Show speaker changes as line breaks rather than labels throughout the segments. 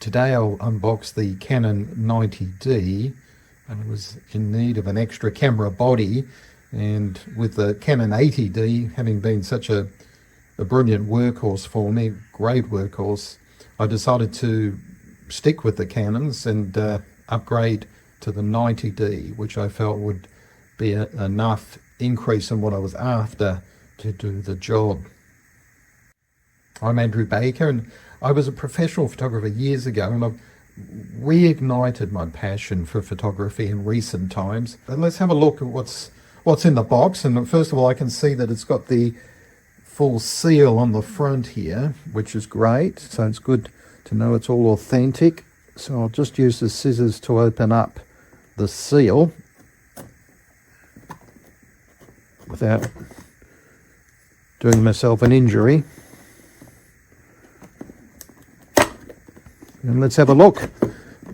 Today I'll unbox the Canon 90D, and it was in need of an extra camera body, and with the Canon 80D having been such a brilliant workhorse for me, great workhorse, I decided to stick with the Canons and upgrade to the 90D, which I felt would be enough increase in what I was after to do the job. I'm Andrew Baker, and I was a professional photographer years ago, and I've reignited my passion for photography in recent times. But let's have a look at what's in the box. And first of all, I can see that it's got the full seal on the front here, which is great. So it's good to know it's all authentic. So I'll just use the scissors to open up the seal without doing myself an injury. And let's have a look.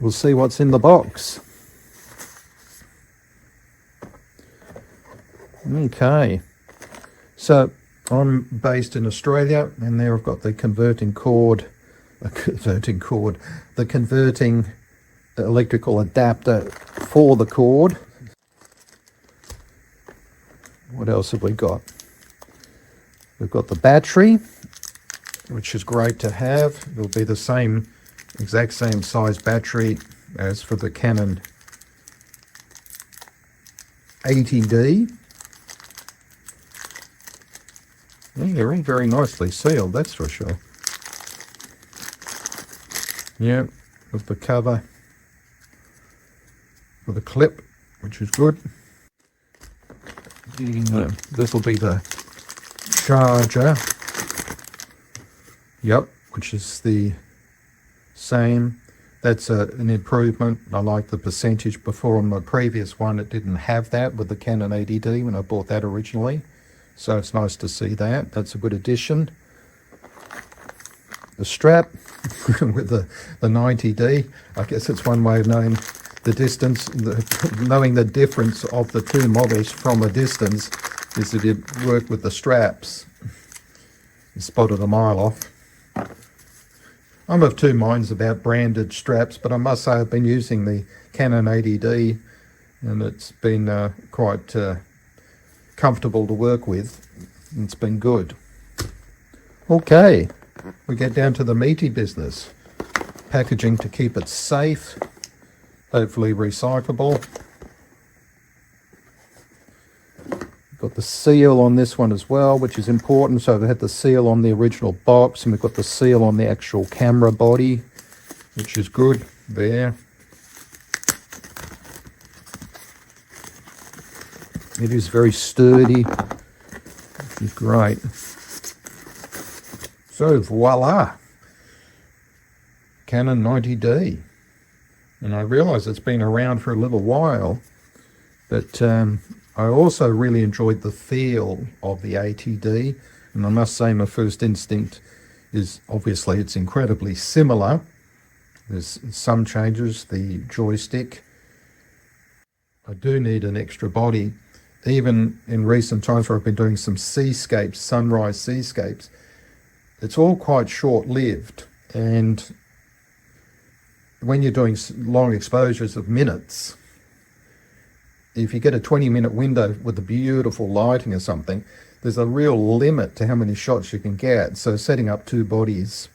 We'll see what's in the box. Okay, so I'm based in Australia, and there I've got the converting electrical adapter for the cord. What else have we got? We've got the battery, which is great to have. It'll be the exact same size battery as for the Canon 80D. Very, very nicely sealed, that's for sure. Yeah, with the cover, with a clip, which is good. This will be the charger. Yep, which is the same. That's an improvement. I like the percentage. Before on my previous one, it didn't have that with the Canon 80D when I bought that originally. So it's nice to see that. That's a good addition. The strap with the 90D, I guess it's one way of knowing the distance, knowing the difference of the two models from a distance is if you work with the straps. You spotted a mile off. I'm of two minds about branded straps, but I must say I've been using the Canon 80D, and it's been quite comfortable to work with. It's been good. Okay, we get down to the meaty business. Packaging to keep it safe, hopefully recyclable. Got the seal on this one as well, which is important. So we had the seal on the original box, and we've got the seal on the actual camera body, which is good there. It is very sturdy, which is great. So voila, Canon 90D. And I realise it's been around for a little while, but I also really enjoyed the feel of the 80D, and I must say my first instinct is obviously it's incredibly similar. There's some changes, the joystick. I do need an extra body. Even in recent times where I've been doing some seascapes, sunrise seascapes, it's all quite short-lived, and when you're doing long exposures of minutes, if you get a 20-minute window with a beautiful lighting or something, there's a real limit to how many shots you can get. So setting up two bodies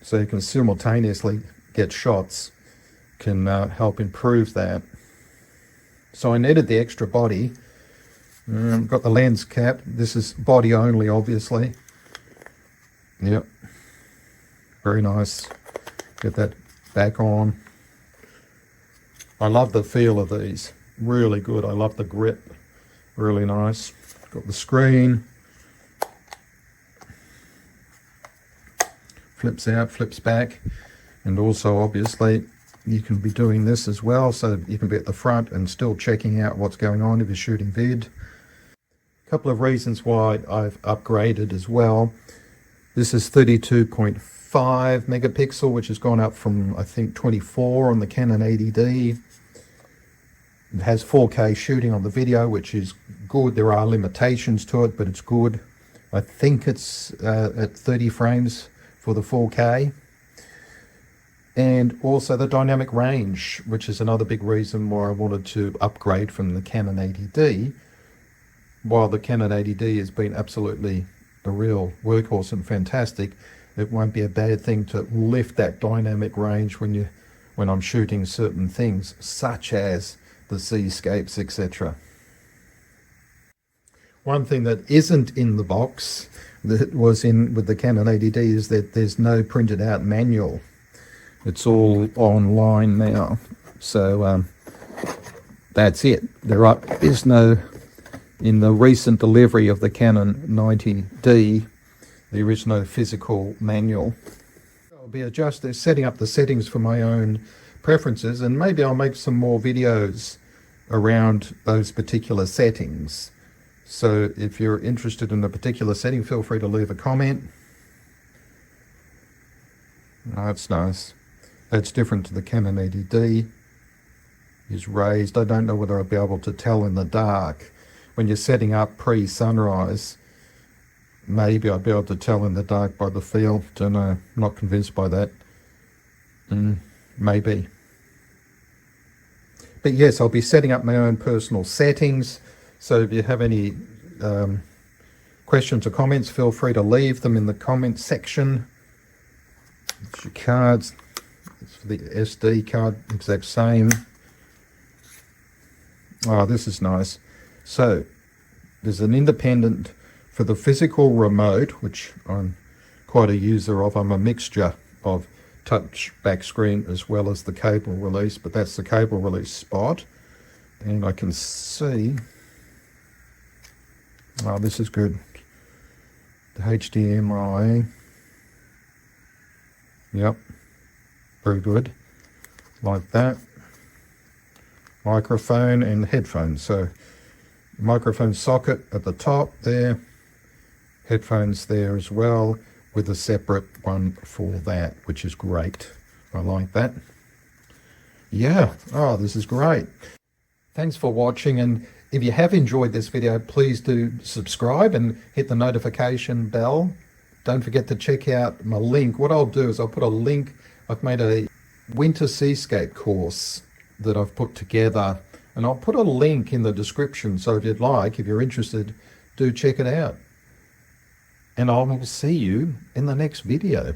so you can simultaneously get shots can help improve that. So I needed the extra body. Got the lens cap. This is body only, obviously. Yep. Very nice. Get that back on. I love the feel of these. Really good. I love the grip. Really nice. Got the screen. Flips out, flips back. And also, obviously, you can be doing this as well, so you can be at the front and still checking out what's going on if you're shooting vid. A couple of reasons why I've upgraded as well. This is 32.5 megapixel, which has gone up from, I think, 24 on the Canon 80D. It has 4K shooting on the video, which is good. There are limitations to it, but it's good. I think it's at 30 frames for the 4K. and also the dynamic range, which is another big reason why I wanted to upgrade from the Canon 80D. While the Canon 80D has been absolutely a real workhorse and fantastic, it won't be a bad thing to lift that dynamic range when I'm shooting certain things, such as the seascapes, etc. One thing that isn't in the box that was in with the Canon 80D is that there's no printed out manual. It's all online now, so that's it. There's no, in the recent delivery of the Canon 90D, there is no physical manual. I'll be setting up the settings for my own preferences, and maybe I'll make some more videos around those particular settings. So if you're interested in a particular setting, feel free to leave a comment. Oh, that's nice. That's different to the Canon 80D. Is raised. I don't know whether I'll be able to tell in the dark. When you're setting up pre-sunrise, maybe I'll be able to tell in the dark by the feel. Don't know. I'm not convinced by that. Maybe. But yes, I'll be setting up my own personal settings. So if you have any questions or comments, feel free to leave them in the comment section. It's your cards. It's for the SD card, exact same. Oh, this is nice. So there's an independent for the physical remote, which I'm quite a user of. I'm a mixture of touch back screen as well as the cable release, but that's the cable release spot. And I can see, oh, this is good. The HDMI. Yep, very good. Like that. Microphone and headphones. So microphone socket at the top there, headphones there as well, with a separate one for that, which is great. I like that. Yeah, oh, this is great. Thanks for watching, and if you have enjoyed this video, please do subscribe and hit the notification bell. Don't forget to check out my link. What I'll do is I'll put a link. I've made a Winter Seascape course that I've put together, and I'll put a link in the description, so if you'd like, if you're interested, do check it out. And I will see you in the next video.